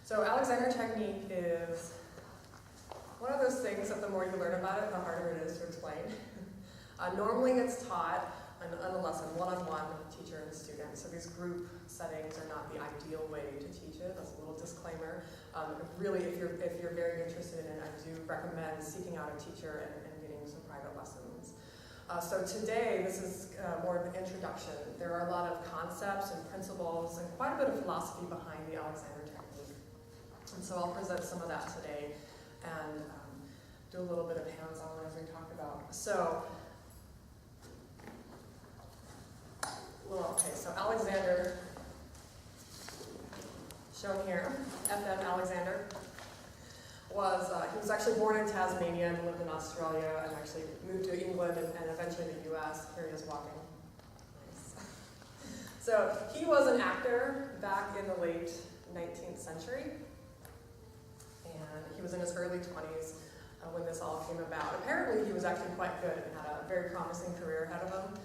So Alexander technique is one of those things that the more you learn about it, the harder it is to explain. Normally it's taught in a lesson, one-on-one, teacher and student. So these group settings are not the ideal way to teach it. That's a little disclaimer. Really, if you're very interested in it, I do recommend seeking out a teacher and getting some private lessons. So today, this is more of an introduction. There are a lot of concepts and principles and quite a bit of philosophy behind the Alexander technique. And so I'll present some of that today and do a little bit of hands-on as we talk about. So Alexander, shown here, FM Alexander, he was actually born in Tasmania and lived in Australia and actually moved to England and eventually the US. Here he is walking. Nice. So he was an actor back in the late 19th century, and he was in his early 20s when this all came about. Apparently he was actually quite good and had a very promising career ahead of him.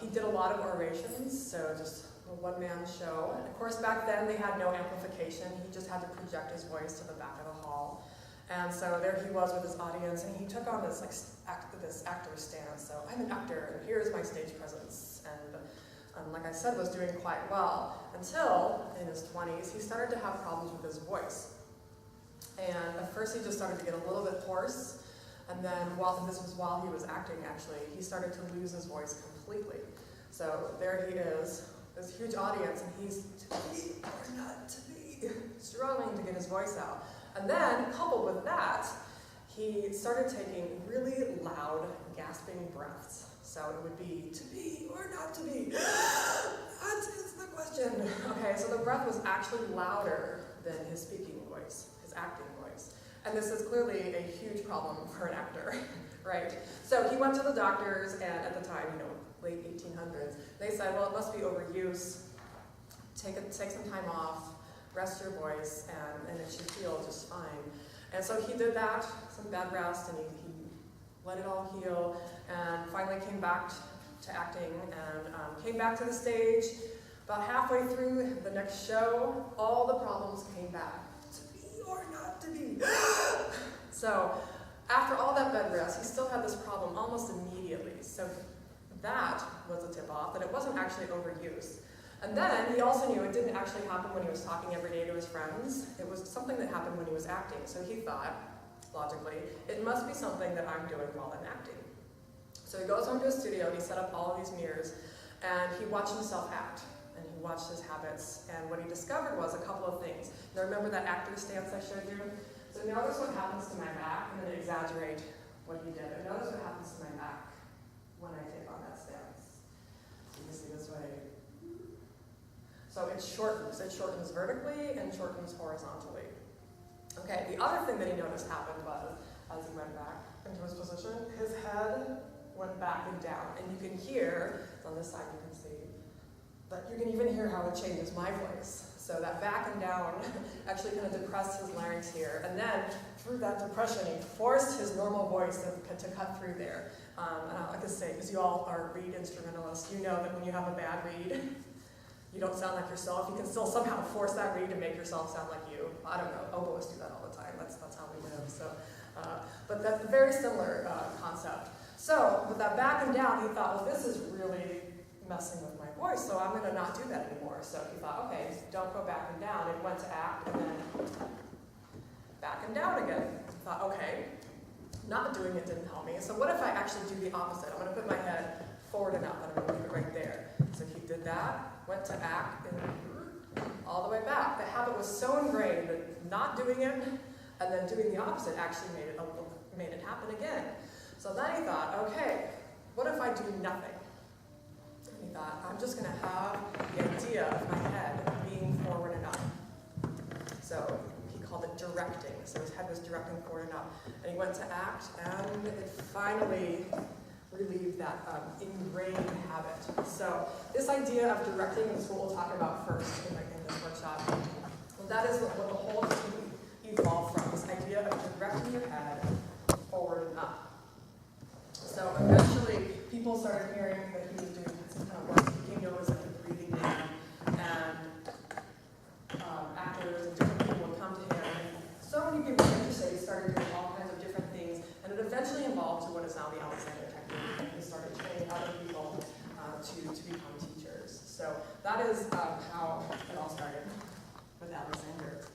He did a lot of orations, so just a one-man show. And of course, back then they had no amplification. He just had to project his voice to the back of the hall. And so there he was with his audience, and he took on this this actor stance. So I'm an actor, and here's my stage presence. And like I said, was doing quite well until in his 20s he started to have problems with his voice. And at first he just started to get a little bit hoarse. And then while he was acting, actually, he started to lose his voice completely. So there he is, this huge audience, and he's to be or not to be, struggling to get his voice out. And then, coupled with that, he started taking really loud, gasping breaths. So it would be to be or not to be. That is the question. Okay, so the breath was actually louder than his speaking voice, his acting voice. And this is clearly a huge problem for an actor, right? So he went to the doctors, and at the time, late 1800s, they said, well, it must be overuse. Take some time off, rest your voice, and it should heal just fine. And so he did that, some bed rest, and he let it all heal, and finally came back to acting, and came back to the stage. About halfway through the next show, all the problems came back. Or not to be. So after all that bed rest, he still had this problem almost immediately. So that was a tip-off, that it wasn't actually overuse. And then he also knew it didn't actually happen when he was talking every day to his friends. It was something that happened when he was acting. So he thought, logically, it must be something that I'm doing while I'm acting. So he goes home to his studio, and he set up all of these mirrors, and he watched himself act. And he watched his habits, and what he discovered was a couple of things. Now remember that actor stance I showed you? So notice what happens to my back, and then exaggerate what he did. And notice what happens to my back when I take on that stance. So you can see this way. So it shortens. It shortens vertically and shortens horizontally. Okay, the other thing that he noticed happened was, as he went back into his position, his head went back and down. And you can hear, on this side you can see, but you can even hear how it changes my voice. So that back and down actually kind of depressed his larynx here. And then through that depression, he forced his normal voice to cut through there. And I like to say, because you all are reed instrumentalists, you know that when you have a bad reed, you don't sound like yourself. You can still somehow force that reed to make yourself sound like you. I don't know, oboists do that all the time. That's how we live. So, but that's a very similar concept. So with that back and down, he thought, well, this is really messing with my voice, so I'm going to not do that anymore. So he thought, okay, don't go back and down. It went to act, and then back and down again. He thought, okay, not doing it didn't help me, so what if I actually do the opposite? I'm going to put my head forward and up, and I'm going to leave it right there. So he did that, went to act, and all the way back. The habit was so ingrained that not doing it and then doing the opposite actually made it happen again. So then he thought, okay, what if I do nothing? He thought, I'm just going to have the idea of my head being forward and up. So he called it directing. So his head was directing forward and up. And he went to act, and it finally relieved that ingrained habit. So this idea of directing is what we'll talk about first in this workshop. Well, that is what the whole team evolved from, this idea of directing your head forward and up. So eventually, people started hearing that he was doing some kind of work. He became known as like the breathing man, and actors and different people that is how it all started with Alexander.